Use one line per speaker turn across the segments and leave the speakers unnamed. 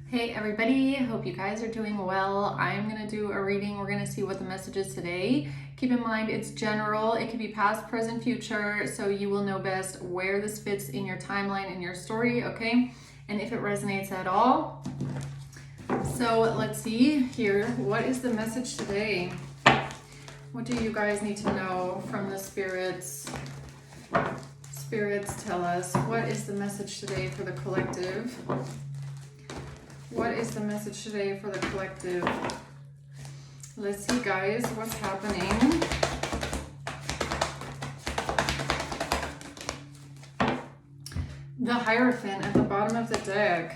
Hey everybody, hope you guys are doing well. I'm going to do a reading. We're going to see what the message is today. Keep in mind it's general. It could be past, present, future, so you will know best where this fits in your timeline and your story, okay? And if it resonates at all. So let's see here. What is the message today? What do you guys need to know from the spirits? Spirits, tell us. What is the message today for the collective? What is the message today for the collective? Let's see, guys, what's happening. The Hierophant at the bottom of the deck.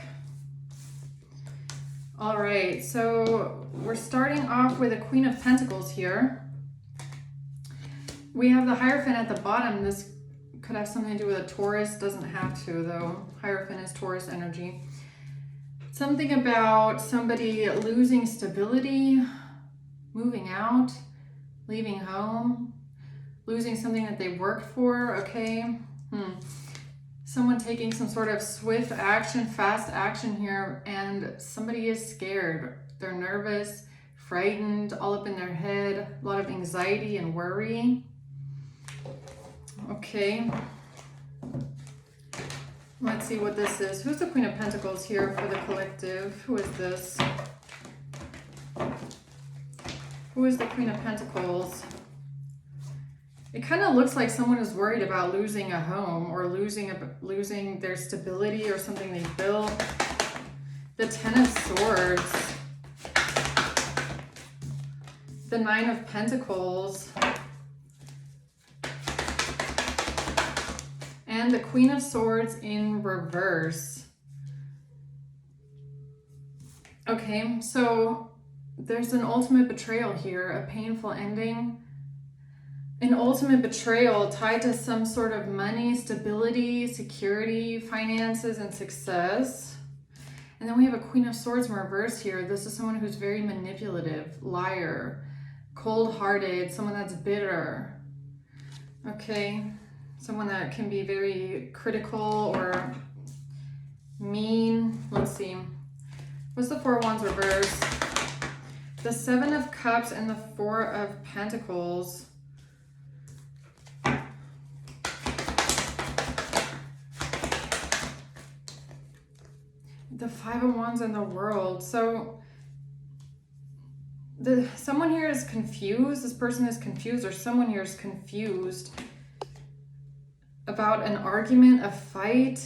All right, so we're starting off with a Queen of Pentacles here. We have the Hierophant at the bottom. This could have something to do with a Taurus. Doesn't have to, though. Hierophant is Taurus energy. Something about somebody losing stability, moving out, leaving home, losing something that they worked for, okay? Someone taking some sort of swift action, fast action here, and somebody is scared. They're nervous, frightened, all up in their head, a lot of anxiety and worry. Okay. Let's see what this is. Who's the Queen of Pentacles here for the collective? Who is this? Who is the Queen of Pentacles? It kind of looks like someone is worried about losing a home or losing their stability or something they built. The Ten of Swords. The Nine of Pentacles. And the Queen of Swords in reverse. Okay, so there's an ultimate betrayal here, a painful ending. An ultimate betrayal tied to some sort of money, stability, security, finances, and success. And then we have a Queen of Swords in reverse here. This is someone who's very manipulative, liar, cold-hearted, someone that's bitter. Okay. Someone that can be very critical or mean. Let's see. What's the Four of Wands reverse? The Seven of Cups and the Four of Pentacles. The Five of Wands and the World. So someone here is confused. This person is confused, or someone here is confused about an argument, a fight.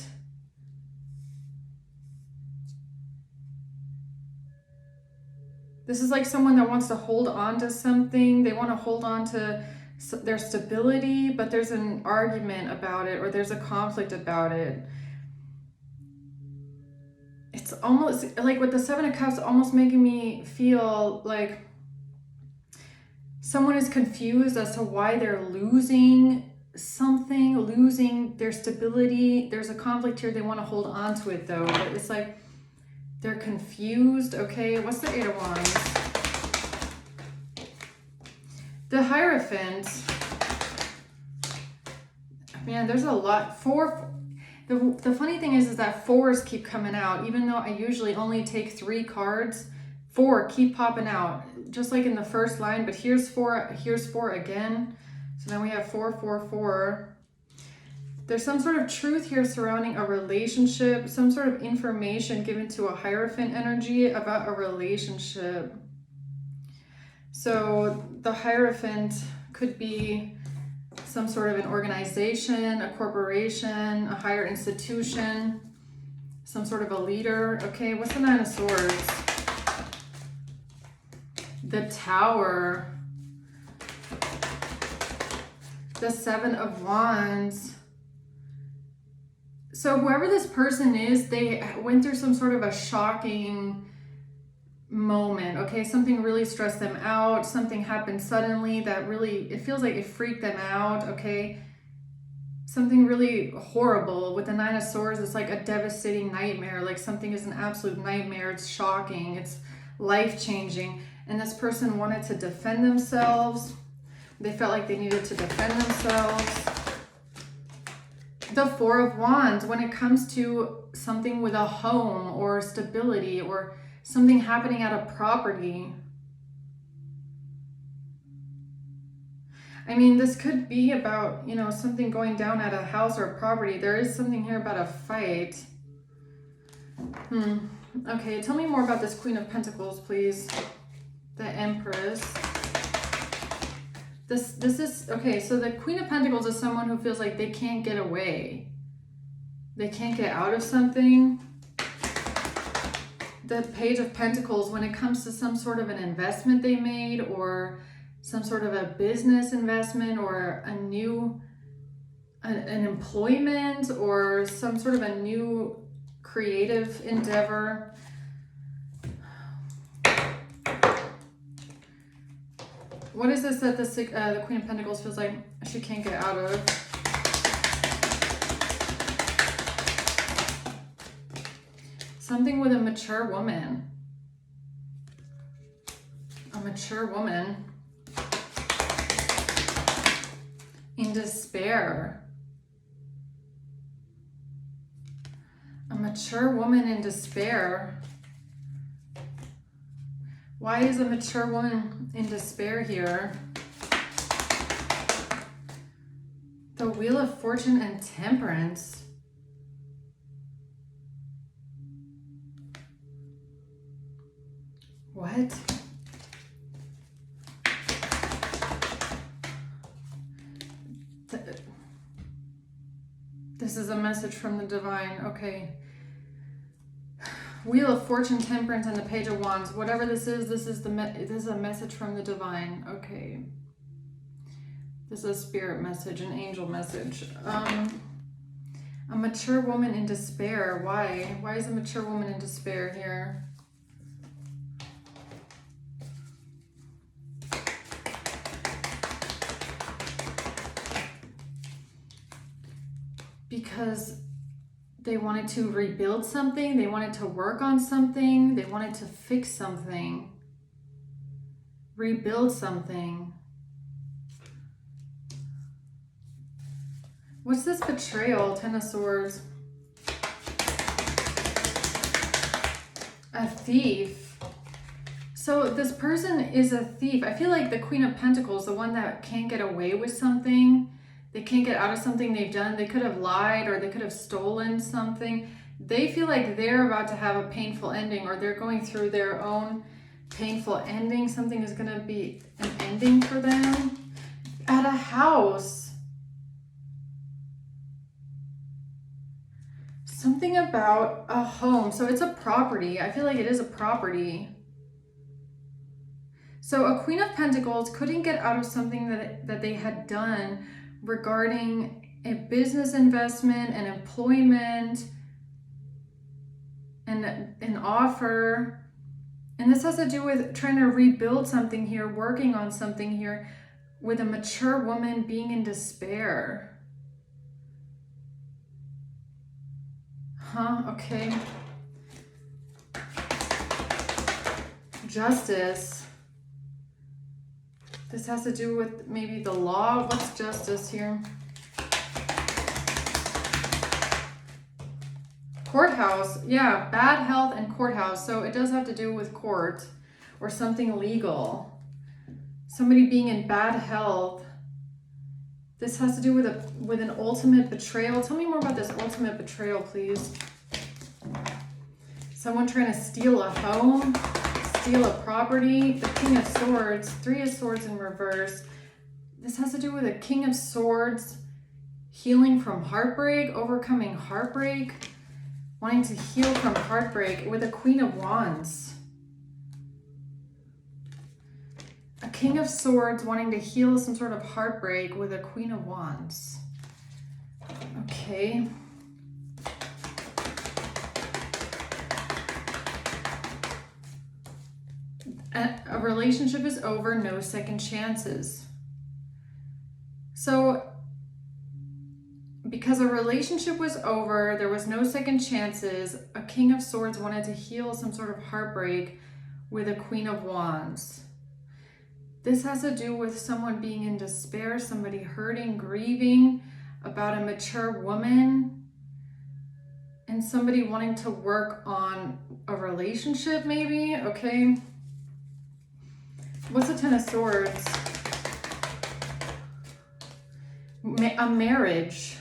This is like someone that wants to hold on to something. They want to hold on to their stability, but there's an argument about it, or there's a conflict about it. It's almost like with the Seven of Cups almost making me feel like someone is confused as to why they're losing something, losing their stability. There's a conflict here. They want to hold on to it though, but it's like they're confused. Okay, what's the Eight of Wands? The Hierophant. Man, there's a lot. The funny thing is that fours keep coming out, even though I usually only take 3 cards. 4 keep popping out, just like in the first line, but here's 4 again. So then we have 4, 4, 4. There's some sort of truth here surrounding a relationship, some sort of information given to a Hierophant energy about a relationship. So the Hierophant could be some sort of an organization, a corporation, a higher institution, some sort of a leader. Okay, what's the Nine of Swords? The Tower. The Seven of Wands. So whoever this person is, they went through some sort of a shocking moment, okay? Something really stressed them out. Something happened suddenly that really, it feels like it freaked them out, okay? Something really horrible. With the Nine of Swords, it's like a devastating nightmare. Like something is an absolute nightmare. It's shocking. It's life-changing. And this person wanted to defend themselves. They felt like they needed to defend themselves. The Four of Wands, when it comes to something with a home or stability or something happening at a property. I mean, this could be about, you know, something going down at a house or a property. There is something here about a fight. Okay, tell me more about this Queen of Pentacles, please. The Empress. This is, okay, so the Queen of Pentacles is someone who feels like they can't get away. They can't get out of something. The Page of Pentacles, when it comes to some sort of an investment they made or some sort of a business investment or a new, an employment or some sort of a new creative endeavor. What is this that the Queen of Pentacles feels like she can't get out of? Something with a mature woman. A mature woman. In despair. A mature woman in despair. Why is a mature woman in despair here? The Wheel of Fortune and Temperance. What? This is a message from the divine. Okay. Wheel of Fortune, Temperance, and the Page of Wands. Whatever this is a message from the divine. Okay. This is a spirit message, an angel message. A mature woman in despair. Why? Why is a mature woman in despair here? Because they wanted to rebuild something, they wanted to work on something, they wanted to fix something, rebuild something. What's this betrayal? Ten of Swords. A thief. So this person is a thief. I feel like the Queen of Pentacles, the one that can't get away with something, they can't get out of something they've done. They could have lied or they could have stolen something. They feel like they're about to have a painful ending or they're going through their own painful ending. Something is going to be an ending for them. At a house. Something about a home. So it's a property. I feel like it is a property. So a Queen of Pentacles couldn't get out of something that they had done regarding a business investment, an employment, and an offer. And this has to do with trying to rebuild something here, working on something here, with a mature woman being in despair. Okay. Justice. This has to do with maybe the law. What's justice here? Courthouse. Yeah, bad health and courthouse. So it does have to do with court or something legal. Somebody being in bad health. This has to do with an ultimate betrayal. Tell me more about this ultimate betrayal, please. Someone trying to steal a home. Steal a property. The King of Swords. Three of Swords in reverse. This has to do with a King of Swords. Healing from heartbreak. Overcoming heartbreak. Wanting to heal from heartbreak with a Queen of Wands. A King of Swords wanting to heal some sort of heartbreak with a Queen of Wands. Okay. A relationship is over, no second chances. So, because a relationship was over, there was no second chances, a King of Swords wanted to heal some sort of heartbreak with a Queen of Wands. This has to do with someone being in despair, somebody hurting, grieving, about a mature woman and somebody wanting to work on a relationship, maybe. Okay. What's the Ten of Swords? A marriage.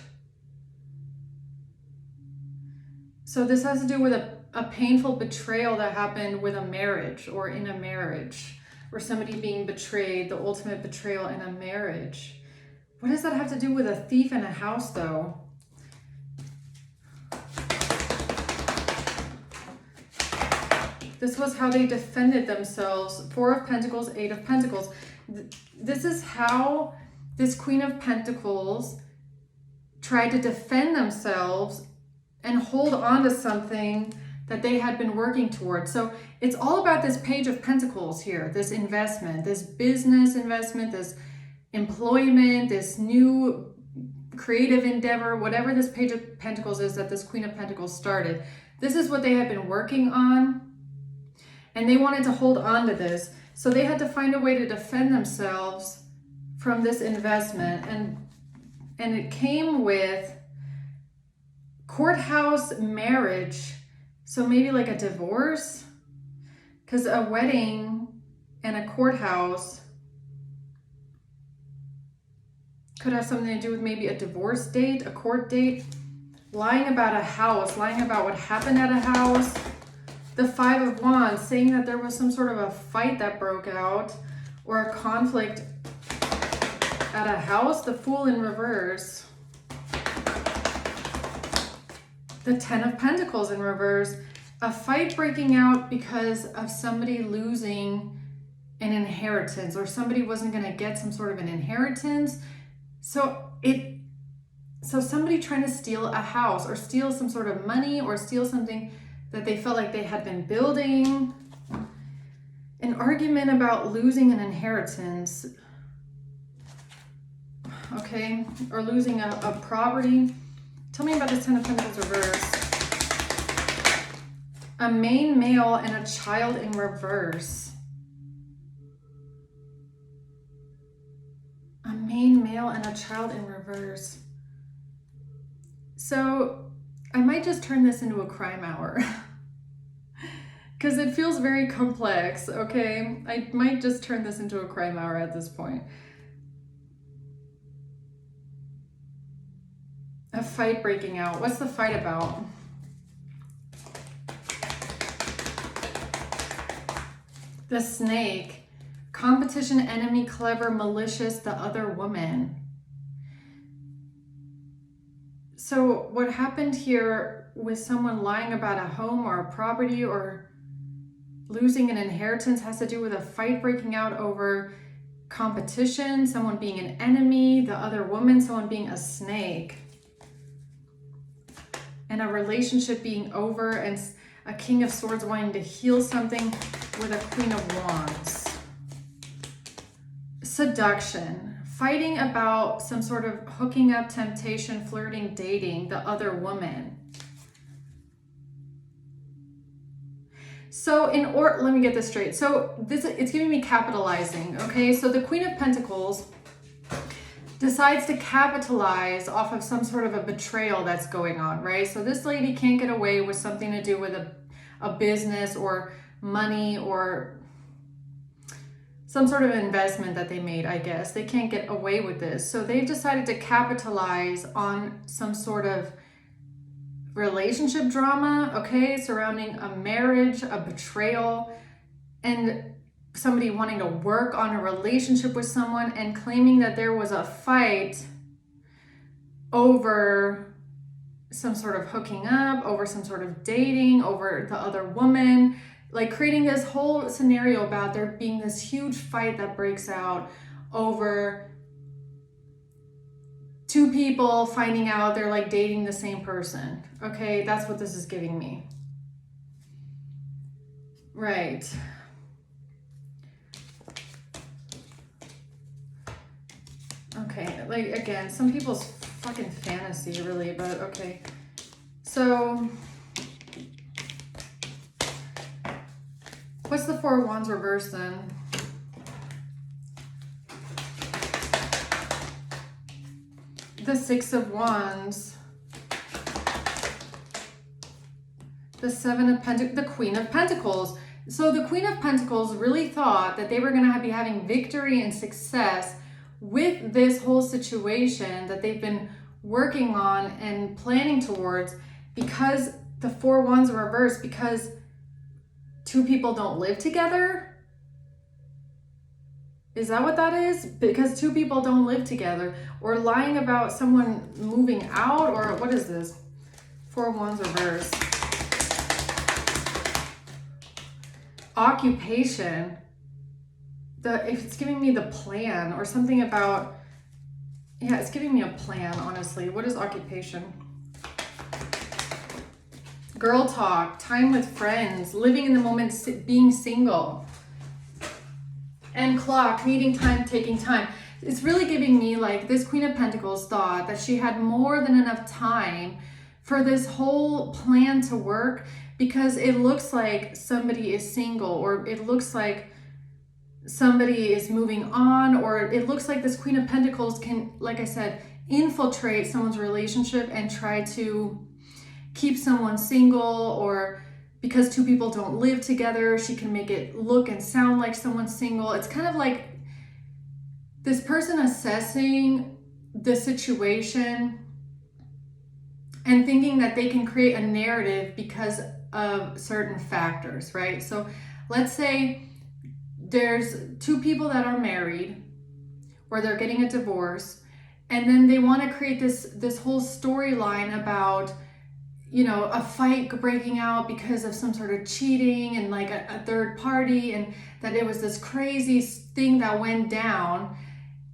So this has to do with a painful betrayal that happened with a marriage or in a marriage, or somebody being betrayed, the ultimate betrayal in a marriage. What does that have to do with a thief in a house, though? This was how they defended themselves. Four of Pentacles, Eight of Pentacles. This is how this Queen of Pentacles tried to defend themselves and hold on to something that they had been working towards. So it's all about this Page of Pentacles here, this investment, this business investment, this employment, this new creative endeavor, whatever this Page of Pentacles is that this Queen of Pentacles started. This is what they had been working on, and they wanted to hold on to this. So they had to find a way to defend themselves from this investment, and it came with courthouse, marriage. So maybe like a divorce, because a wedding and a courthouse could have something to do with maybe a divorce date, a court date, lying about a house, lying about what happened at a house. The Five of Wands, saying that there was some sort of a fight that broke out or a conflict at a house. The Fool in reverse. The Ten of Pentacles in reverse. A fight breaking out because of somebody losing an inheritance, or somebody wasn't going to get some sort of an inheritance. So somebody trying to steal a house or steal some sort of money or steal something that they felt like they had been building. An argument about losing an inheritance. Okay, or losing a property. Tell me about this Ten of Pentacles reverse. A main male and a child in reverse. A main male and a child in reverse. So I might just turn this into a crime hour because it feels very complex, okay? I might just turn this into a crime hour at this point. A fight breaking out. What's the fight about? The Snake. Competition, enemy, clever, malicious, the other woman. So what happened here with someone lying about a home or a property or losing an inheritance has to do with a fight breaking out over competition, someone being an enemy, the other woman, someone being a snake, and a relationship being over, and a King of Swords wanting to heal something with a Queen of Wands. Seduction, fighting about some sort of hooking up, temptation, flirting, dating, the other woman. So let me get this straight. So it's giving me capitalizing, okay? So the Queen of Pentacles decides to capitalize off of some sort of a betrayal that's going on, right? So this lady can't get away with something to do with a business or money or some sort of investment that they made, I guess. They can't get away with this. So they've decided to capitalize on some sort of relationship drama, okay, surrounding a marriage, a betrayal, and somebody wanting to work on a relationship with someone and claiming that there was a fight over some sort of hooking up, over some sort of dating, over the other woman, like creating this whole scenario about there being this huge fight that breaks out over two people finding out they're like dating the same person. Okay, that's what this is giving me. Right. Okay, like again, some people's fucking fantasy really, but okay. So what's the Four of Wands reverse then? the Six of Wands, the Seven of Pentacles, the Queen of Pentacles. So the Queen of Pentacles really thought that they were going to be having victory and success with this whole situation that they've been working on and planning towards, because the Four of Wands are reversed, because two people don't live together. Is that what that is? Because two people don't live together, or lying about someone moving out, or what is this? Four of Wands reversed. Occupation. If it's giving me the plan or something about, yeah, it's giving me a plan, honestly. What is occupation? Girl talk, time with friends, living in the moment, being single. And clock, needing time, taking time. It's really giving me like this Queen of Pentacles thought that she had more than enough time for this whole plan to work, because it looks like somebody is single, or it looks like somebody is moving on, or it looks like this Queen of Pentacles can, like I said, infiltrate someone's relationship and try to keep someone single, or because two people don't live together, she can make it look and sound like someone's single. It's kind of like this person assessing the situation and thinking that they can create a narrative because of certain factors, right? So let's say there's two people that are married, or they're getting a divorce, and then they want to create this whole storyline about, you know, a fight breaking out because of some sort of cheating and like a third party, and that it was this crazy thing that went down.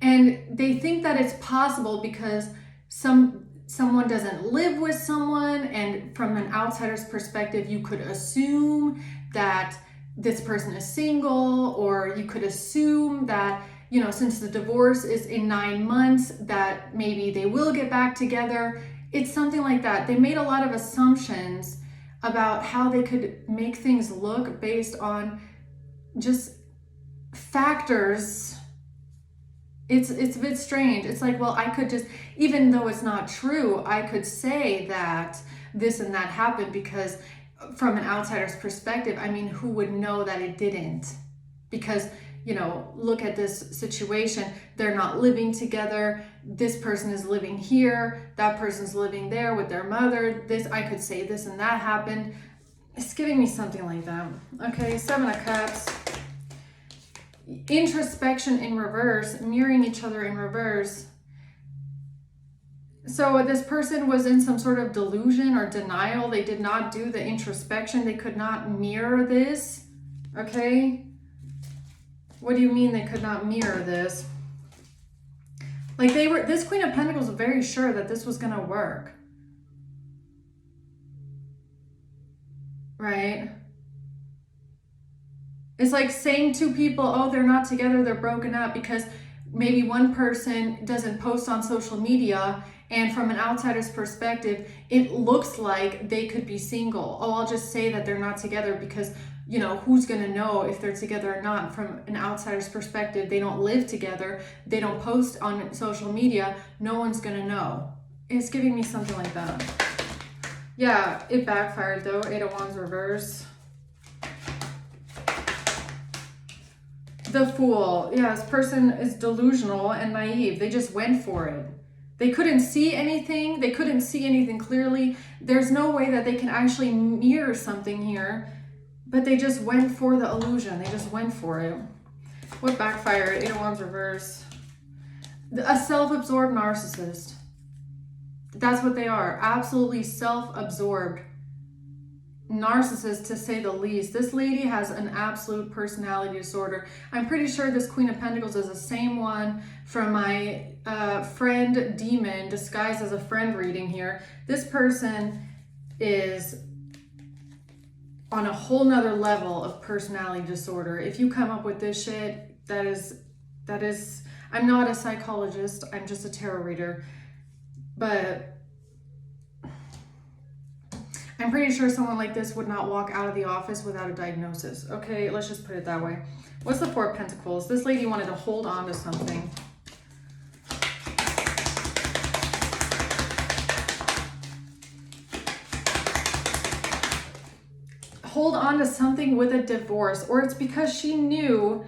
And they think that it's possible because someone doesn't live with someone, and from an outsider's perspective, you could assume that this person is single, or you could assume that, you know, since the divorce is in 9 months, that maybe they will get back together. It's something like that. They made a lot of assumptions about how they could make things look based on just factors. It's a bit strange. It's like, well, I could just, even though it's not true, I could say that this and that happened because from an outsider's perspective, I mean, who would know that it didn't? Because, you know, look at this situation. They're not living together. This person is living here. That person's living there with their mother. I could say this and that happened. It's giving me something like that. Okay, Seven of Cups. Introspection in reverse, mirroring each other in reverse. So this person was in some sort of delusion or denial. They did not do the introspection. They could not mirror this. Okay? What do you mean they could not mirror this? Like this Queen of Pentacles was very sure that this was going to work. Right? It's like saying to people, oh, they're not together, they're broken up, because maybe one person doesn't post on social media, and from an outsider's perspective, it looks like they could be single. Oh, I'll just say that they're not together because, you know, who's going to know if they're together or not? From an outsider's perspective, they don't live together, they don't post on social media, no one's going to know. It's giving me something like that. Yeah, it backfired though. Eight of Wands reverse. The Fool. Yeah, this person is delusional and naive. They just went for it. They couldn't see anything. They couldn't see anything clearly. There's no way that they can actually mirror something here, but they just went for the illusion. They just went for it. What backfired? Eight of Wands reverse. A self-absorbed narcissist. That's what they are. Absolutely self-absorbed narcissist, to say the least. This lady has an absolute personality disorder. I'm pretty sure this Queen of Pentacles is the same one from my friend Demon disguised as a friend reading here. This person is on a whole nother level of personality disorder. If you come up with this shit, that is, I'm not a psychologist, I'm just a tarot reader, but I'm pretty sure someone like this would not walk out of the office without a diagnosis. Okay, let's just put it that way. What's the Four of Pentacles? This lady wanted to hold on to something. hold on to something with a divorce, or it's because she knew,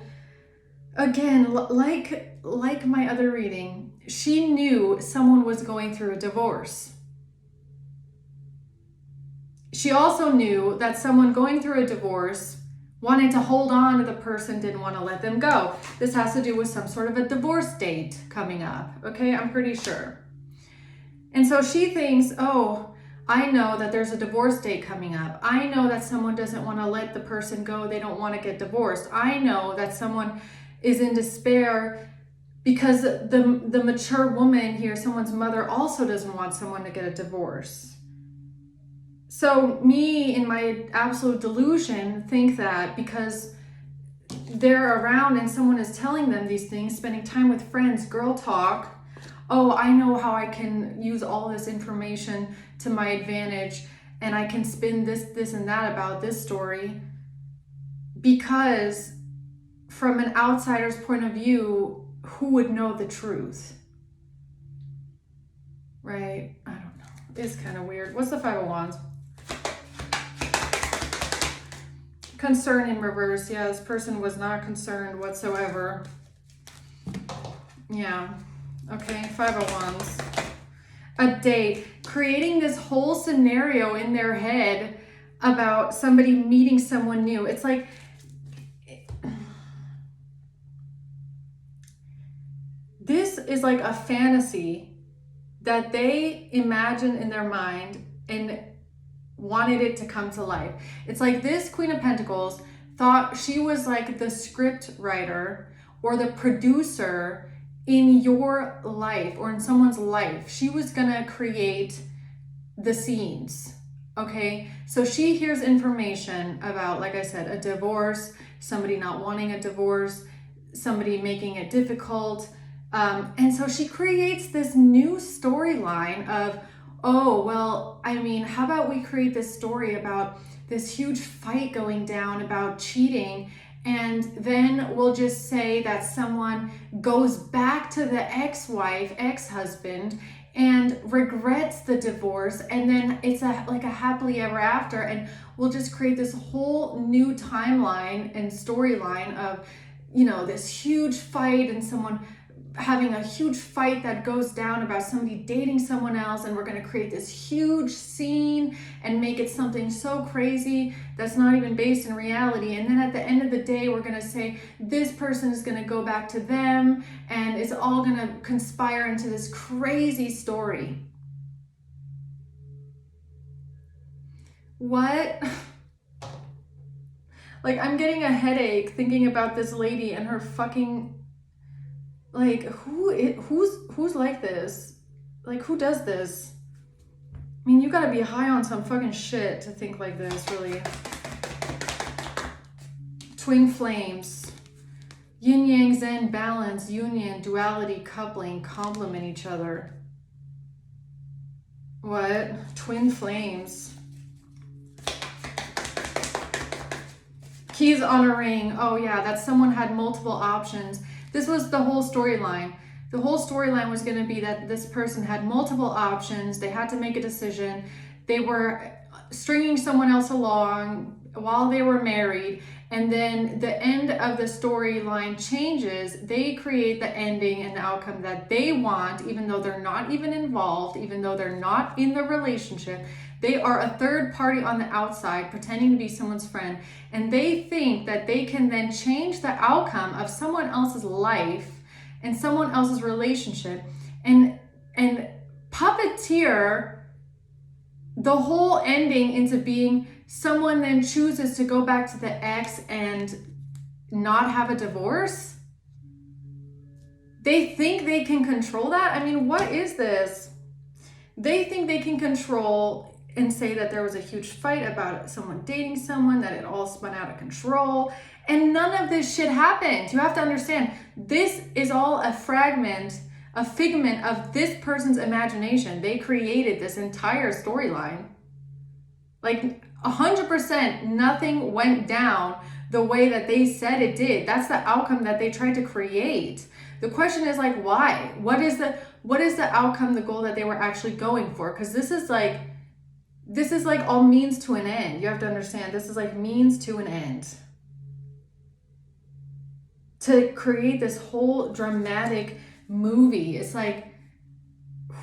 again, like my other reading, she knew someone was going through a divorce. She also knew that someone going through a divorce wanted to hold on to the person, didn't want to let them go. This has to do with some sort of a divorce date coming up, okay? I'm pretty sure. And so she thinks, oh, I know that there's a divorce date coming up. I know that someone doesn't want to let the person go. They don't want to get divorced. I know that someone is in despair because the mature woman here, someone's mother, also doesn't want someone to get a divorce. So me, in my absolute delusion, think that because they're around and someone is telling them these things, spending time with friends, girl talk, oh, I know how I can use all this information to my advantage and I can spin this and that about this story, because from an outsider's point of view, who would know the truth? Right? I don't know. It's kind of weird. What's the Five of Wands? Concern in reverse. Yeah, this person was not concerned whatsoever. Yeah. Okay, Five of Wands. A date. Creating this whole scenario in their head about somebody meeting someone new. It's like, this is like a fantasy that they imagined in their mind and wanted it to come to life. It's like this Queen of Pentacles thought she was like the script writer or the producer in your life or in someone's life. She was gonna create the scenes, okay? So she hears information about, like I said, a divorce, somebody not wanting a divorce, somebody making it difficult. And so she creates this new storyline of, oh, well, I mean, how about we create this story about this huge fight going down about cheating, and then we'll just say that someone goes back to the ex-wife, ex-husband, and regrets the divorce, and then it's like a happily ever after, and we'll just create this whole new timeline and storyline of, you know, this huge fight and someone having a huge fight that goes down about somebody dating someone else, and we're going to create this huge scene and make it something so crazy that's not even based in reality. And then at the end of the day, we're going to say this person is going to go back to them, and it's all going to conspire into this crazy story. What? Like, I'm getting a headache thinking about this lady and her fucking, like, who's like this? Like, who does this? I mean, you gotta be high on some fucking shit to think like this, really. Twin flames. Yin yang zen, balance, union, duality, coupling, complement each other. What? Twin flames. Keys on a ring. Oh yeah, that someone had multiple options. This was the whole storyline. The whole storyline was going to be that this person had multiple options. They had to make a decision. They were stringing someone else along while they were married. And then the end of the storyline changes. They create the ending and the outcome that they want, even though they're not even involved, even though they're not in the relationship. They are a third party on the outside, pretending to be someone's friend. And they think that they can then change the outcome of someone else's life and someone else's relationship and puppeteer the whole ending into being someone then chooses to go back to the ex and not have a divorce. They think they can control that. I mean, what is this? They think they can control and say that there was a huge fight about someone dating someone, that it all spun out of control, and none of this shit happened. You have to understand, this is all a fragment, a figment of this person's imagination. They created this entire storyline. Like 100%, nothing went down the way that they said it did. That's the outcome that they tried to create. The question is, like, why? What is the outcome, the goal that they were actually going for? Because this is like, this is like all means to an end. You have to understand, this is like means to an end. To create this whole dramatic movie. It's like,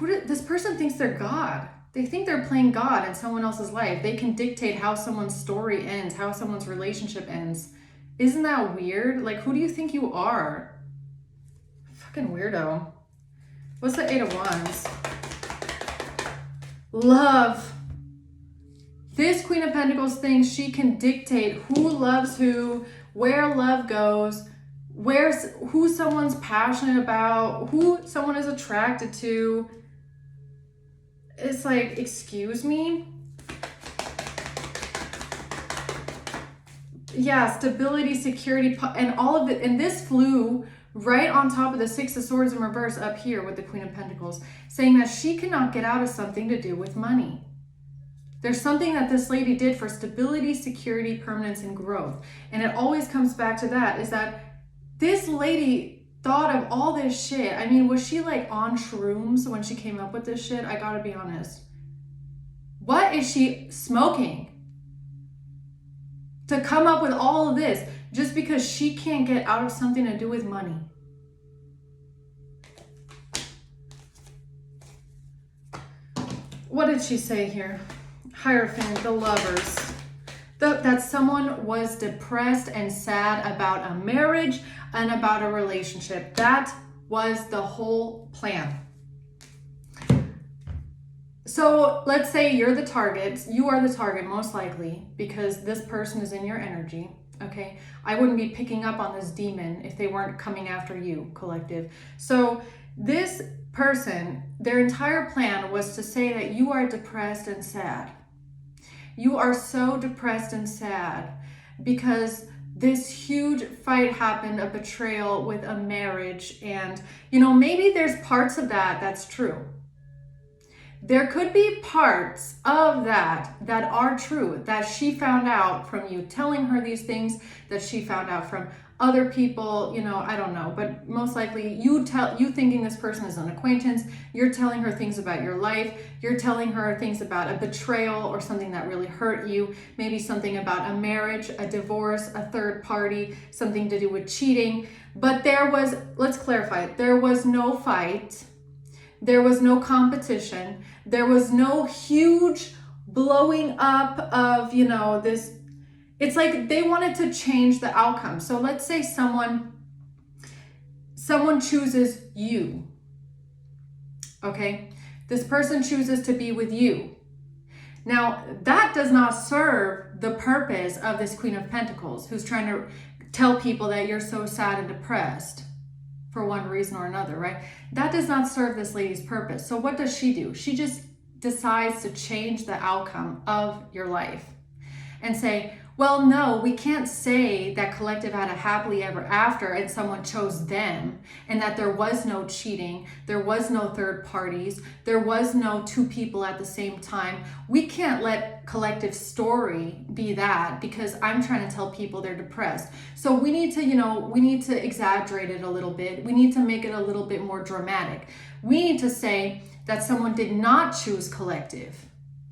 this person thinks they're God. They think they're playing God in someone else's life. They can dictate how someone's story ends, how someone's relationship ends. Isn't that weird? Like, who do you think you are? Fucking weirdo. What's the 8 of Wands? Love. This Queen of Pentacles thinks she can dictate who loves who, where love goes, who someone's passionate about, who someone is attracted to. It's like, excuse me? Yeah, stability, security, and all of it. And this flew right on top of the 6 of Swords in reverse up here with the Queen of Pentacles, saying that she cannot get out of something to do with money. There's something that this lady did for stability, security, permanence, and growth. And it always comes back to that, is that this lady thought of all this shit. I mean, was she like on shrooms when she came up with this shit? I gotta be honest. What is she smoking to come up with all of this just because she can't get out of something to do with money? What did she say here? Hierophant, the Lovers. That someone was depressed and sad about a marriage and about a relationship. That was the whole plan. So let's say you're the target. You are the target most likely because this person is in your energy. Okay, I wouldn't be picking up on this demon if they weren't coming after you, collective. So this person, their entire plan was to say that you are depressed and sad. You are so depressed and sad because this huge fight happened, a betrayal with a marriage. And, you know, maybe there's parts of that that's true. There could be parts of that that are true, that she found out from you telling her these things, that she found out from other people, you know, I don't know, but most likely you thinking this person is an acquaintance, you're telling her things about your life, you're telling her things about a betrayal or something that really hurt you, maybe something about a marriage, a divorce, a third party, something to do with cheating. But there was, let's clarify it, there was no fight, there was no competition, there was no huge blowing up of, you know, this. It's like they wanted to change the outcome. So let's say someone chooses you, okay? This person chooses to be with you. Now, that does not serve the purpose of this Queen of Pentacles, who's trying to tell people that you're so sad and depressed for one reason or another, right? That does not serve this lady's purpose. So what does she do? She just decides to change the outcome of your life and say, well, no, we can't say that collective had a happily ever after and someone chose them, and that there was no cheating, there was no third parties, there was no two people at the same time. We can't let collective's story be that, because I'm trying to tell people they're depressed. So we need to, you know, we need to exaggerate it a little bit. We need to make it a little bit more dramatic. We need to say that someone did not choose collective.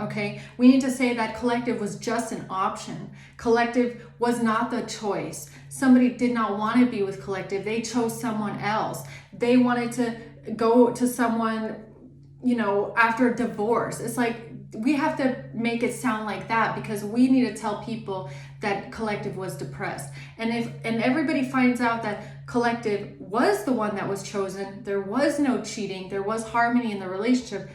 Okay, we need to say that collective was just an option. Collective was not the choice. Somebody did not want to be with collective. They chose someone else. They wanted to go to someone, you know, after a divorce. It's like we have to make it sound like that because we need to tell people that collective was depressed. And everybody finds out that collective was the one that was chosen, there was no cheating, there was harmony in the relationship.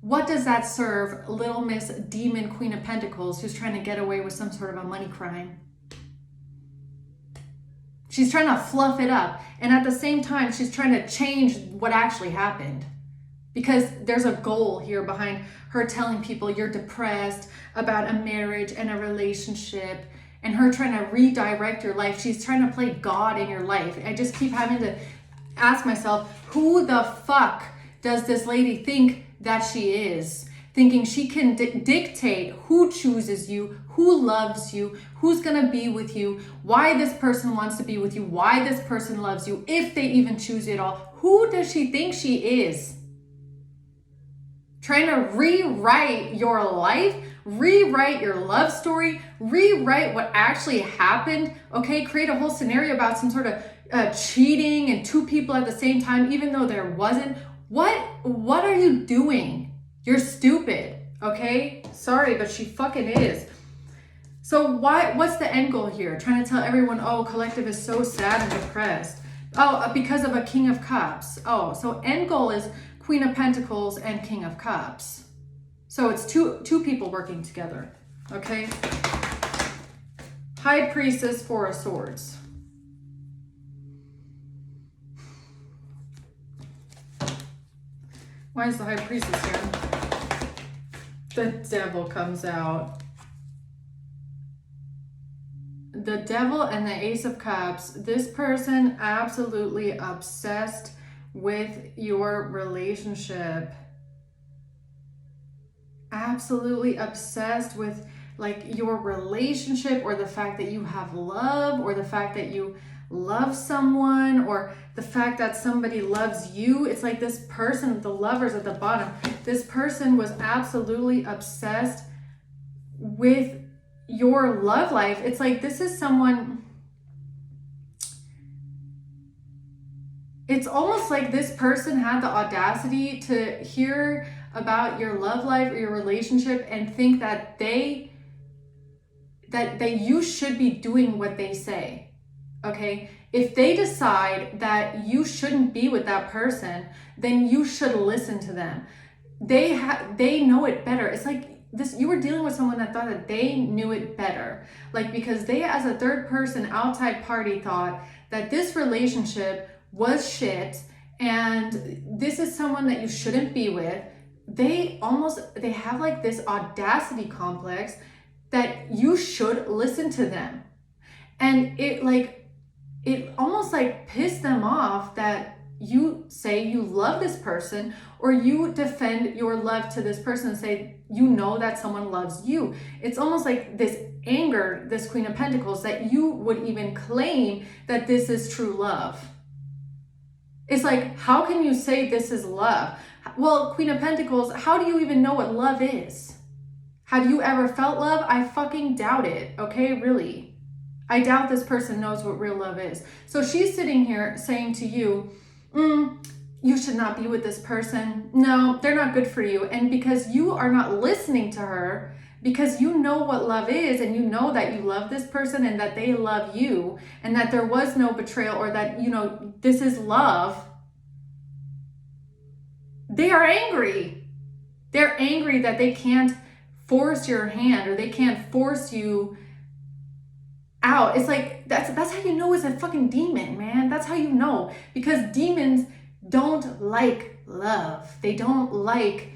What does that serve Little Miss Demon Queen of Pentacles who's trying to get away with some sort of a money crime? She's trying to fluff it up. And at the same time, she's trying to change what actually happened. Because there's a goal here behind her telling people you're depressed about a marriage and a relationship, and her trying to redirect your life. She's trying to play God in your life. I just keep having to ask myself, who the fuck does this lady think that she is, thinking she can dictate who chooses you, who loves you, who's gonna be with you, why this person wants to be with you, why this person loves you, if they even choose it all. Who does she think she is? trying to rewrite your life, rewrite your love story, rewrite what actually happened, okay? Create a whole scenario about some sort of cheating and two people at the same time, even though there wasn't. What are you doing? You're stupid, okay? Sorry, but she fucking is. So what's the end goal here? Trying to tell everyone, oh, collective is so sad and depressed. Oh, because of a King of Cups. Oh, so end goal is Queen of Pentacles and King of Cups. So it's two people working together, okay? High Priestess, Four of Swords. Why is the High Priestess here? The Devil comes out. The Devil and the Ace of Cups. This person absolutely obsessed with your relationship. Absolutely obsessed with like your relationship, or the fact that you have love, or the fact that you love someone, or the fact that somebody loves you. It's like this person, the lovers at the bottom, this person was absolutely obsessed with your love life. It's like this is someone, it's almost like this person had the audacity to hear about your love life or your relationship and think that that you should be doing what they say. Okay, if they decide that you shouldn't be with that person, then you should listen to them. They know it better. It's like this, you were dealing with someone that thought that they knew it better. Like, because they, as a third person outside party, thought that this relationship was shit and this is someone that you shouldn't be with. They have like this audacity complex that you should listen to them. And it almost like pissed them off that you say you love this person, or you defend your love to this person and say, you know that someone loves you. It's almost like this anger, this Queen of Pentacles, that you would even claim that this is true love. It's like, how can you say this is love? Well, Queen of Pentacles, how do you even know what love is? Have you ever felt love? I fucking doubt it, okay? Really. I doubt this person knows what real love is. So she's sitting here saying to you, you should not be with this person. No, they're not good for you. And because you are not listening to her, because you know what love is, and you know that you love this person and that they love you, and that there was no betrayal, or that, you know, this is love, they are angry. They're angry that they can't force your hand, or they can't force you out. It's like, that's how you know it's a fucking demon, man. That's how you know, because demons don't like love. They don't like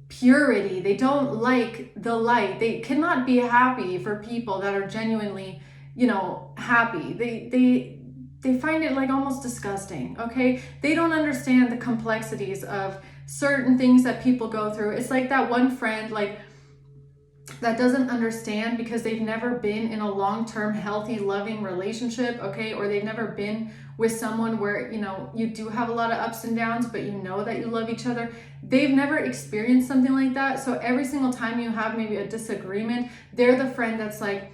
purity. They don't like the light. They cannot be happy for people that are genuinely, you know, happy. They find it like almost disgusting, okay? They don't understand the complexities of certain things that people go through. It's like that one friend, like, that doesn't understand because they've never been in a long-term, healthy, loving relationship, okay? Or they've never been with someone where, you know, you do have a lot of ups and downs, but you know that you love each other. They've never experienced something like that. So every single time you have maybe a disagreement, they're the friend that's like,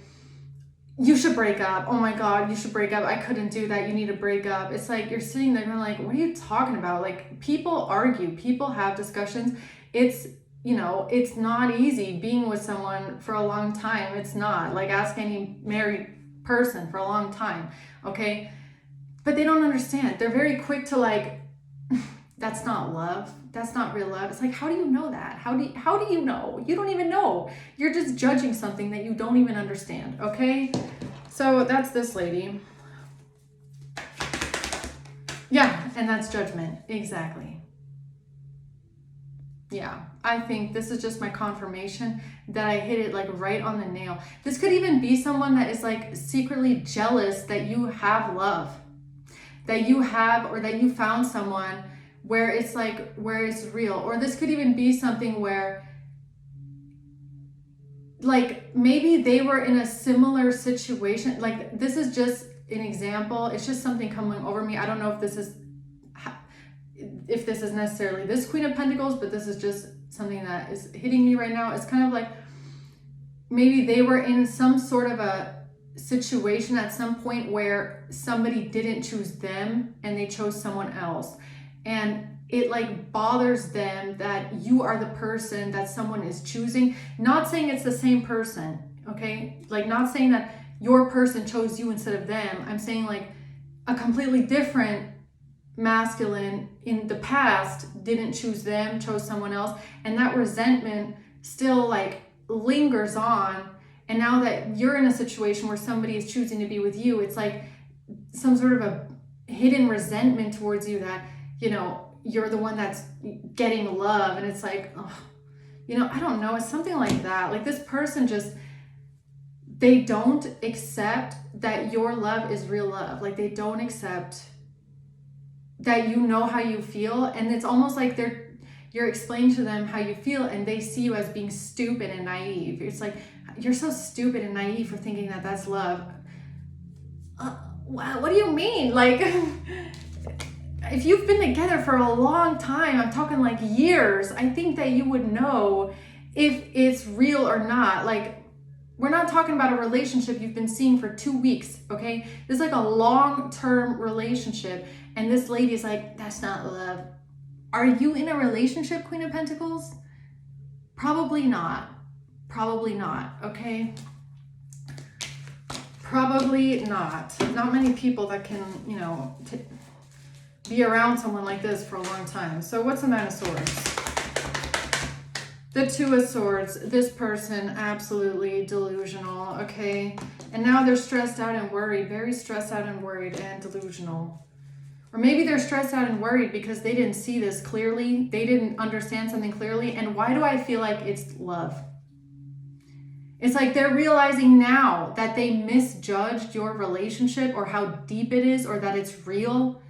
you should break up. Oh my God, you should break up. I couldn't do that. You need to break up. It's like, you're sitting there going like, what are you talking about? Like, people argue, people have discussions. It's, you know, it's not easy being with someone for a long time. It's not. Like, ask any married person for a long time, okay? But they don't understand. They're very quick to like, that's not love. That's not real love. It's like, how do you know that? How do you know? You don't even know. You're just judging something that you don't even understand, okay? So that's this lady. Yeah, and that's judgment. Exactly. Yeah, I think this is just my confirmation that I hit it like right on the nail. This could even be someone that is like secretly jealous that you have love, that you have, or that you found someone where it's like, where it's real. Or this could even be something where like maybe they were in a similar situation. Like, this is just an example. It's just something coming over me. I don't know if this is necessarily this Queen of Pentacles, but this is just something that is hitting me right now. It's kind of like maybe they were in some sort of a situation at some point where somebody didn't choose them and they chose someone else. And it like bothers them that you are the person that someone is choosing. Not saying it's the same person, okay? Like not saying that your person chose you instead of them. I'm saying like a completely different masculine in the past didn't choose them, chose someone else. And that resentment still like lingers on. And now that you're in a situation where somebody is choosing to be with you, it's like some sort of a hidden resentment towards you that, you know, you're the one that's getting love. And it's like, oh, you know, I don't know. It's something like that. Like this person just, they don't accept that your love is real love. Like they don't accept that you know how you feel. And it's almost like you're explaining to them how you feel and they see you as being stupid and naive. It's like, you're so stupid and naive for thinking that that's love. Wow, what do you mean? Like, if you've been together for a long time, I'm talking like years, I think that you would know if it's real or not. Like, we're not talking about a relationship you've been seeing for 2 weeks, okay? This is like a long-term relationship. And this lady is like, that's not love. Are you in a relationship, Queen of Pentacles? Probably not. Probably not, okay? Probably not. Not many people that can, you know, be around someone like this for a long time. So what's the Nine of Swords? The Two of Swords. This person, absolutely delusional, okay? And now they're stressed out and worried, very stressed out and worried and delusional. Or maybe they're stressed out and worried because they didn't see this clearly. They didn't understand something clearly. And why do I feel like it's love? It's like they're realizing now that they misjudged your relationship or how deep it is or that it's real.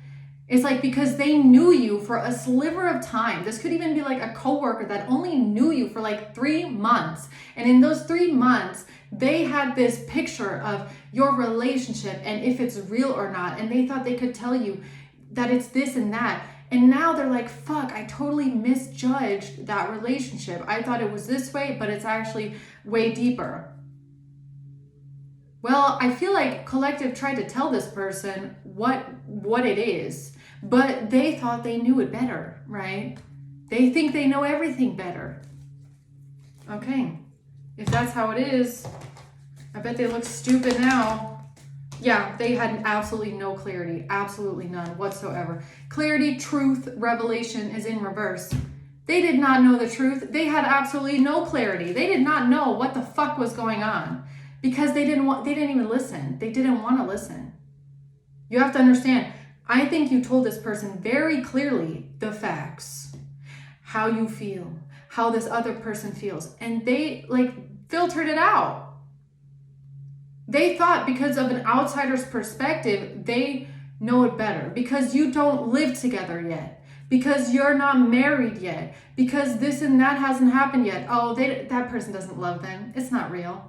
It's like because they knew you for a sliver of time. This could even be like a coworker that only knew you for like 3 months. And in those 3 months, they had this picture of your relationship and if it's real or not. And they thought they could tell you that it's this and that. And now they're like, fuck, I totally misjudged that relationship. I thought it was this way, but it's actually way deeper. Well, I feel like Collective tried to tell this person what it is, but they thought they knew it better, right? They think they know everything better. Okay, if that's how it is, I bet they look stupid now. Yeah, they had absolutely no clarity, absolutely none whatsoever. Clarity, truth, revelation is in reverse. They did not know the truth. They had absolutely no clarity. They did not know what the fuck was going on because they didn't even listen. They didn't want to listen. You have to understand, I think you told this person very clearly the facts, how you feel, how this other person feels, and they like filtered it out. They thought because of an outsider's perspective, they know it better because you don't live together yet, because you're not married yet, because this and that hasn't happened yet. Oh, that person doesn't love them. It's not real.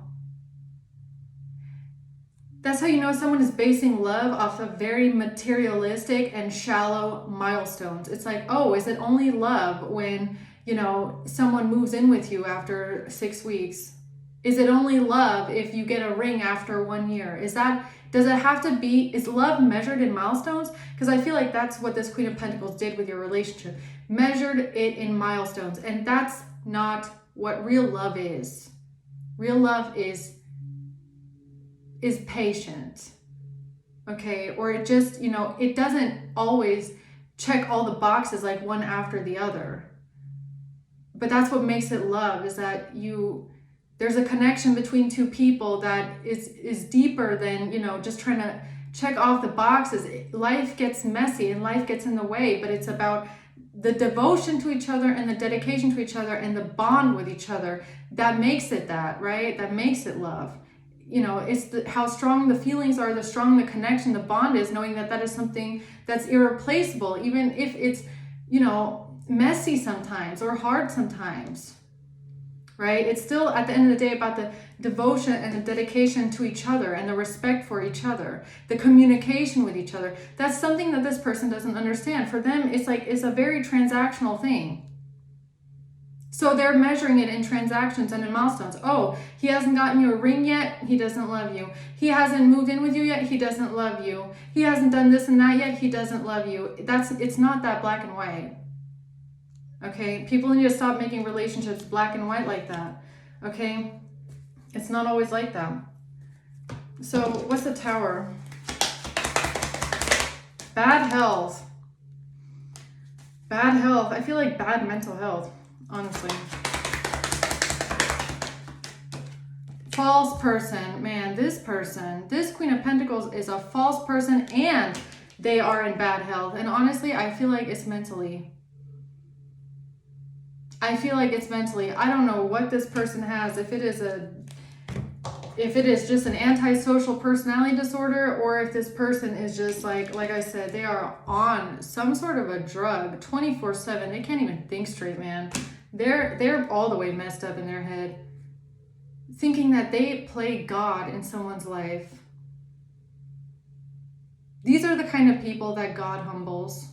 That's how you know someone is basing love off of very materialistic and shallow milestones. It's like, oh, is it only love when, you know, someone moves in with you after 6 weeks? Is it only love if you get a ring after 1 year? Does it have to be, is love measured in milestones? Because I feel like that's what this Queen of Pentacles did with your relationship. Measured it in milestones. And that's not what real love is. Real love is patient. Okay? Or it just, you know, it doesn't always check all the boxes like one after the other. But that's what makes it love, is that there's a connection between two people that is deeper than, you know, just trying to check off the boxes. Life gets messy and life gets in the way, but it's about the devotion to each other and the dedication to each other and the bond with each other that makes it that, right? That makes it love. You know, it's how strong the feelings are, the strong the connection, the bond is, knowing that that is something that's irreplaceable, even if it's, you know, messy sometimes or hard sometimes. Right? It's still, at the end of the day, about the devotion and the dedication to each other and the respect for each other, the communication with each other. That's something that this person doesn't understand. For them, it's like, it's a very transactional thing. So they're measuring it in transactions and in milestones. Oh, he hasn't gotten you a ring yet, he doesn't love you. He hasn't moved in with you yet, he doesn't love you. He hasn't done this and that yet, he doesn't love you. It's not that black and white. Okay, people need to stop making relationships black and white like that. Okay, it's not always like that. So what's the Tower? Bad health. Bad health. I feel like bad mental health, honestly. False person. Man, this Queen of Pentacles is a false person and they are in bad health. And honestly, I feel like it's mentally. I don't know what this person has. If it is just an antisocial personality disorder, or if this person is just like I said, they are on some sort of a drug 24/7. They can't even think straight, man. They're all the way messed up in their head, thinking that they play God in someone's life. These are the kind of people that God humbles.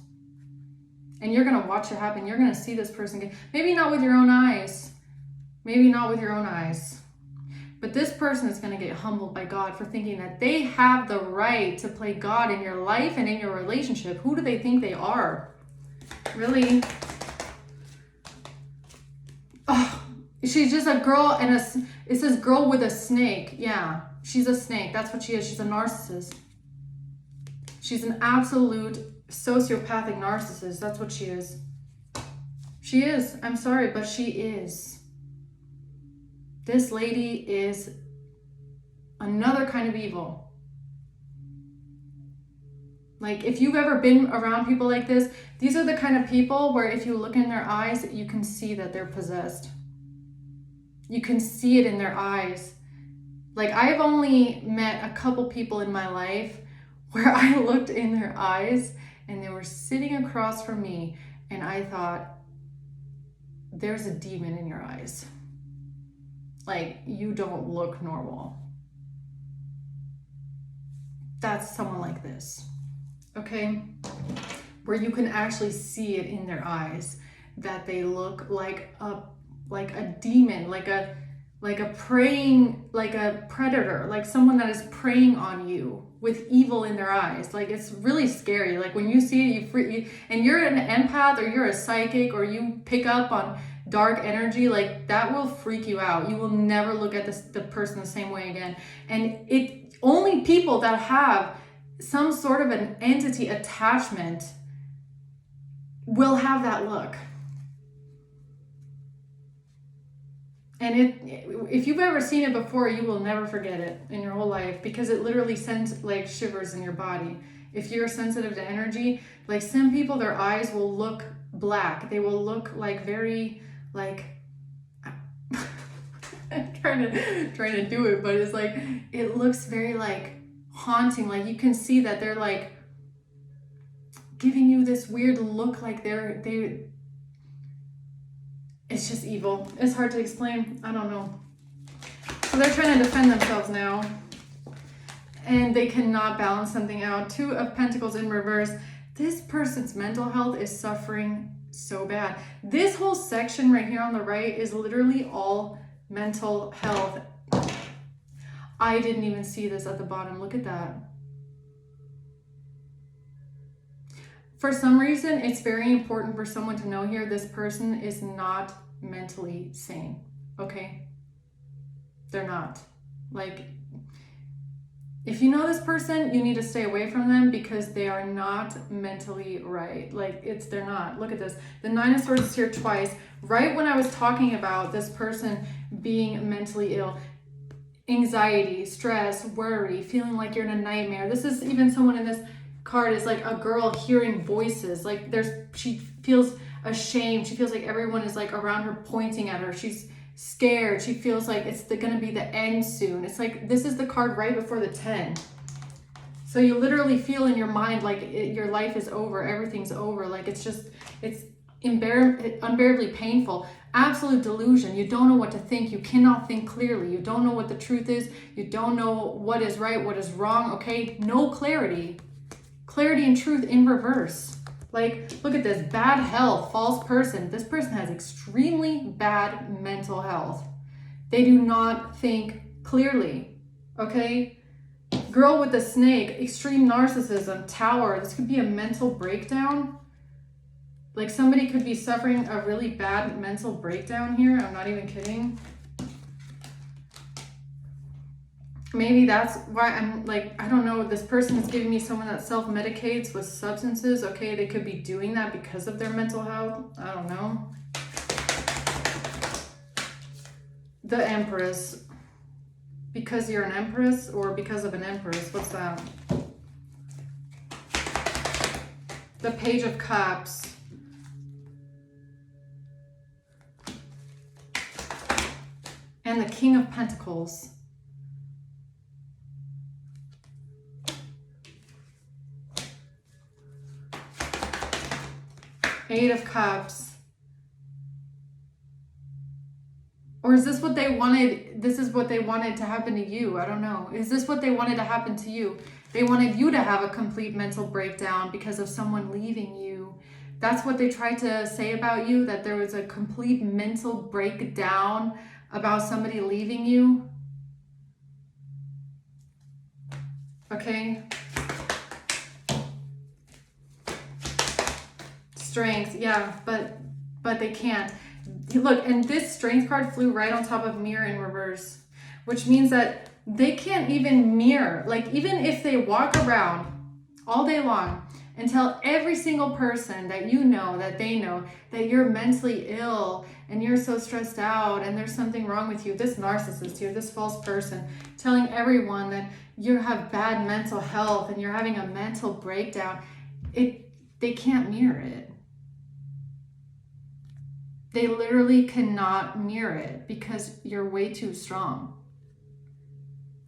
And you're going to watch it happen. You're going to see this person get, maybe not with your own eyes. Maybe not with your own eyes. But this person is going to get humbled by God for thinking that they have the right to play God in your life and in your relationship. Who do they think they are? Really? Oh, she's just a girl and it says girl with a snake. Yeah, she's a snake. That's what she is. She's a narcissist. She's an absolute sociopathic narcissist. That's what she is. She is. I'm sorry, but she is. This lady is another kind of evil. Like, if you've ever been around people like this, these are the kind of people where if you look in their eyes, you can see that they're possessed. You can see it in their eyes. Like, I've only met a couple people in my life where I looked in their eyes and they were sitting across from me and I thought, there's a demon in your eyes. Like, you don't look normal. That's someone like this, okay? Where you can actually see it in their eyes that they look like a demon, like a preying, like a predator, like someone that is preying on you with evil in their eyes. Like, it's really scary. Like, when you see it, and you're an empath or you're a psychic or you pick up on dark energy, like, that will freak you out. You will never look at the person the same way again. And only people that have some sort of an entity attachment will have that look. And if you've ever seen it before, you will never forget it in your whole life, because it literally sends like shivers in your body. If you're sensitive to energy, like, some people, their eyes will look black. They will look like very, like, I'm trying to do it, but it's like, it looks very like haunting. Like, you can see that they're like giving you this weird look, like it's just evil. It's hard to explain. I don't know. So they're trying to defend themselves now. And they cannot balance something out. 2 of Pentacles in reverse. This person's mental health is suffering so bad. This whole section right here on the right is literally all mental health. I didn't even see this at the bottom. Look at that. For some reason, it's very important for someone to know here, this person is not mentally sane, okay? They're not. Like, if you know this person, you need to stay away from them because they are not mentally right. Like, they're not. Look at this. The 9 of Swords is here twice. Right when I was talking about this person being mentally ill, anxiety, stress, worry, feeling like you're in a nightmare. This is even someone in this card is like a girl hearing voices. Like, she feels ashamed. She feels like everyone is like around her pointing at her. She's scared. She feels like it's gonna be the end soon. It's like, this is the card right before the 10. So you literally feel in your mind like your life is over, everything's over. Like, it's unbearably painful. Absolute delusion. You don't know what to think. You cannot think clearly. You don't know what the truth is. You don't know what is right, what is wrong, okay? No clarity. Clarity and truth in reverse. Like, look at this. Bad health, false person. This person has extremely bad mental health. They do not think clearly, okay? Girl with the snake, extreme narcissism, tower. This could be a mental breakdown. Like, somebody could be suffering a really bad mental breakdown here. I'm not even kidding. Maybe that's why I'm like, I don't know, this person is giving me someone that self-medicates with substances. Okay, they could be doing that because of their mental health. I don't know. The Empress. Because you're an Empress or because of an Empress? What's that? The Page of Cups. And the King of Pentacles. Eight of Cups. Or is this what they wanted? This is what they wanted to happen to you. I don't know. Is this what they wanted to happen to you? They wanted you to have a complete mental breakdown because of someone leaving you. That's what they tried to say about you, that there was a complete mental breakdown about somebody leaving you. Okay. Strength, yeah, but they can't. Look, and this Strength card flew right on top of Mirror in reverse, which means that they can't even mirror. Like, even if they walk around all day long and tell every single person that you know, that they know, that you're mentally ill and you're so stressed out and there's something wrong with you, this narcissist here, this false person, telling everyone that you have bad mental health and you're having a mental breakdown, they can't mirror it. They literally cannot mirror it because you're way too strong.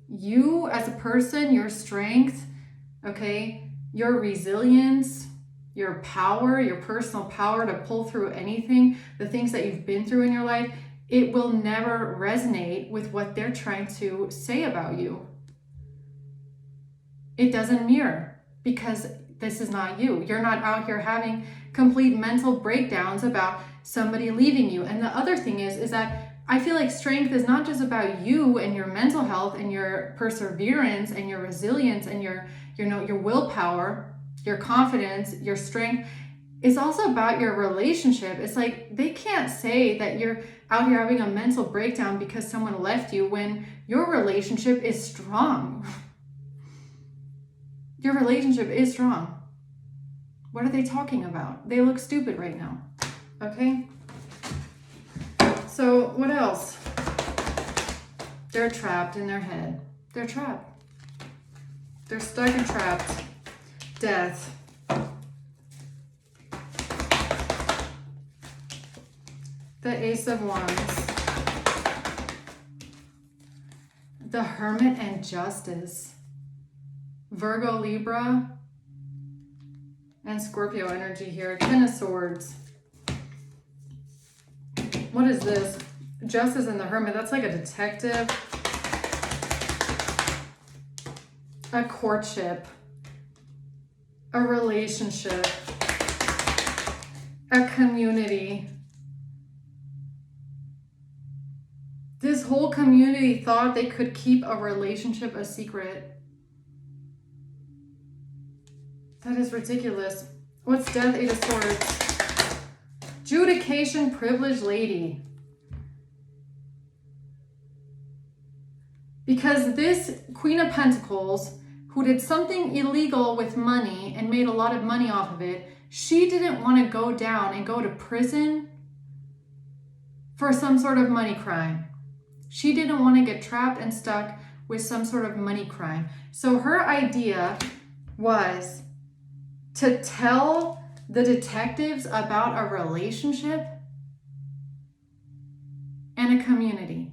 You as a person, your strength, okay, your resilience, your power, your personal power to pull through anything, the things that you've been through in your life, it will never resonate with what they're trying to say about you. It doesn't mirror because this is not you. You're not out here having complete mental breakdowns about somebody leaving you. And the other thing is that I feel like strength is not just about you and your mental health and your perseverance and your resilience and your willpower, your confidence, your strength. It's also about your relationship. It's like they can't say that you're out here having a mental breakdown because someone left you when your relationship is strong. Your relationship is strong. What are they talking about? They look stupid right now. Okay? So what else? They're trapped in their head. They're trapped. They're stuck and trapped. Death. The Ace of Wands. The Hermit and Justice. Virgo, Libra, and Scorpio energy here. Ten of Swords. What is this? Justice and the Hermit. That's like a detective. A courtship. A relationship. A community. This whole community thought they could keep a relationship a secret. That is ridiculous. What's Death? Eight of Swords. Judication, privileged lady. Because this Queen of Pentacles, who did something illegal with money and made a lot of money off of it, she didn't want to go down and go to prison for some sort of money crime. She didn't want to get trapped and stuck with some sort of money crime. So her idea was to tell the detectives about a relationship and a community.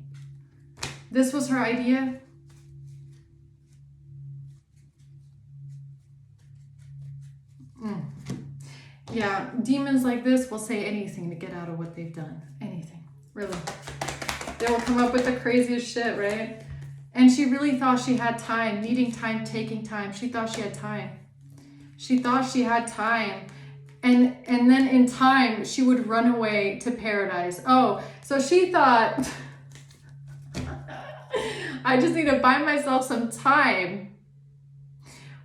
This was her idea. Yeah, demons like this will say anything to get out of what they've done. Anything, really. They will come up with the craziest shit, right? And she really thought she had time, needing time, taking time. She thought she had time. She thought she had time. And then in time, she would run away to paradise. Oh, so she thought, I just need to buy myself some time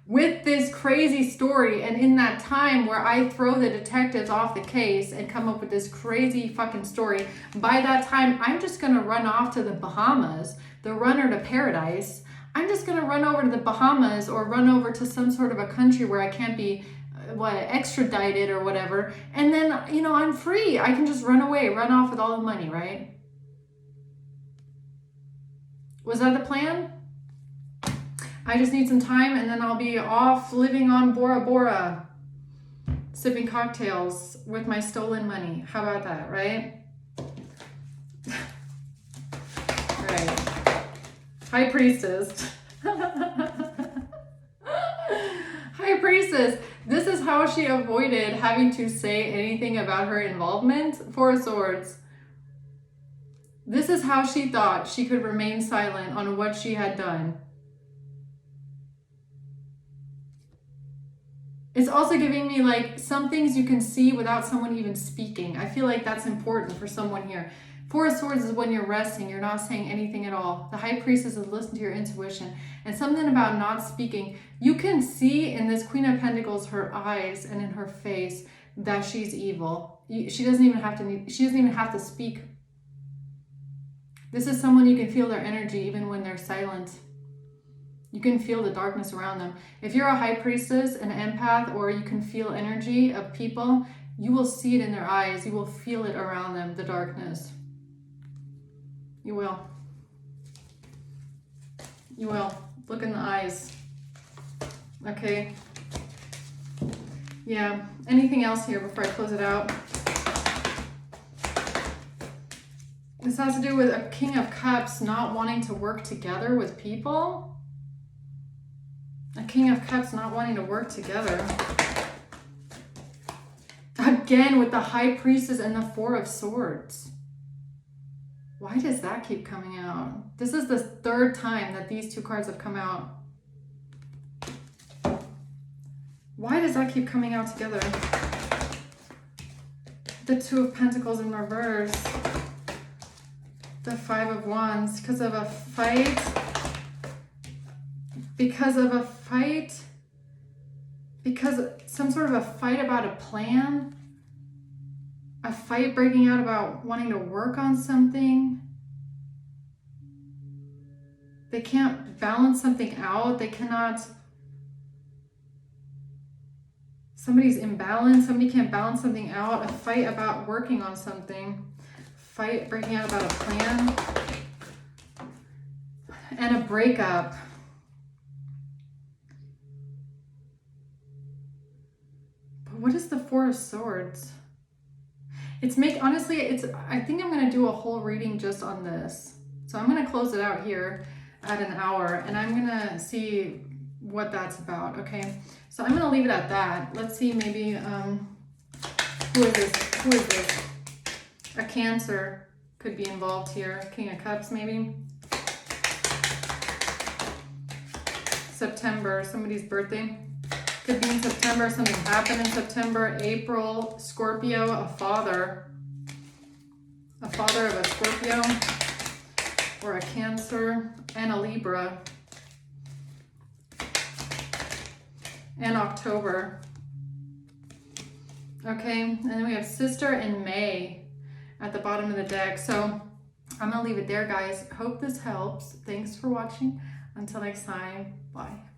with this crazy story. And in that time where I throw the detectives off the case and come up with this crazy fucking story, by that time, I'm just going to run off to the Bahamas, the runner to paradise. I'm just going to run over to the Bahamas or run over to some sort of a country where I can't be extradited or whatever, and then I'm free. I can just run away, run off with all the money, right? Was that the plan? I just need some time and then I'll be off living on Bora Bora, sipping cocktails with my stolen money. How about that, right? Right. High Priestess. High Priestess. This is how she avoided having to say anything about her involvement. Four of Swords. This is how she thought she could remain silent on what she had done. It's also giving me like some things you can see without someone even speaking. I feel like that's important for someone here. Four of Swords is when you're resting, you're not saying anything at all. The High Priestess is listen to your intuition. And something about not speaking. You can see in this Queen of Pentacles, her eyes and in her face, that she's evil. She doesn't even have to speak. This is someone you can feel their energy even when they're silent. You can feel the darkness around them. If you're a High Priestess, an empath, or you can feel energy of people, you will see it in their eyes. You will feel it around them, the darkness. You will. You will. Look in the eyes. Okay. Yeah. Anything else here before I close it out? This has to do with a King of Cups not wanting to work together with people. A King of Cups not wanting to work together. Again with the High Priestess and the Four of Swords. Why does that keep coming out? This is the third time that these two cards have come out. Why does that keep coming out together? The Two of Pentacles in reverse. The Five of Wands. Because of a fight. Because of a fight. Because some sort of a fight about a plan. A fight breaking out about wanting to work on something. They can't balance something out. They cannot. Somebody's imbalanced. Somebody can't balance something out. A fight about working on something. Fight breaking out about a plan. And a breakup. But what is the Four of Swords? Honestly, I think I'm going to do a whole reading just on this. So I'm going to close it out here at an hour and I'm going to see what that's about. Okay. So I'm going to leave it at that. Let's see, maybe, who is this? A Cancer could be involved here. King of Cups, maybe. September, somebody's birthday. Could be in September, something happened in September. April, Scorpio, a father of a Scorpio or a Cancer, and a Libra. And October. Okay, and then we have Sister in May at the bottom of the deck. So I'm gonna leave it there, guys. Hope this helps. Thanks for watching. Until next time, bye.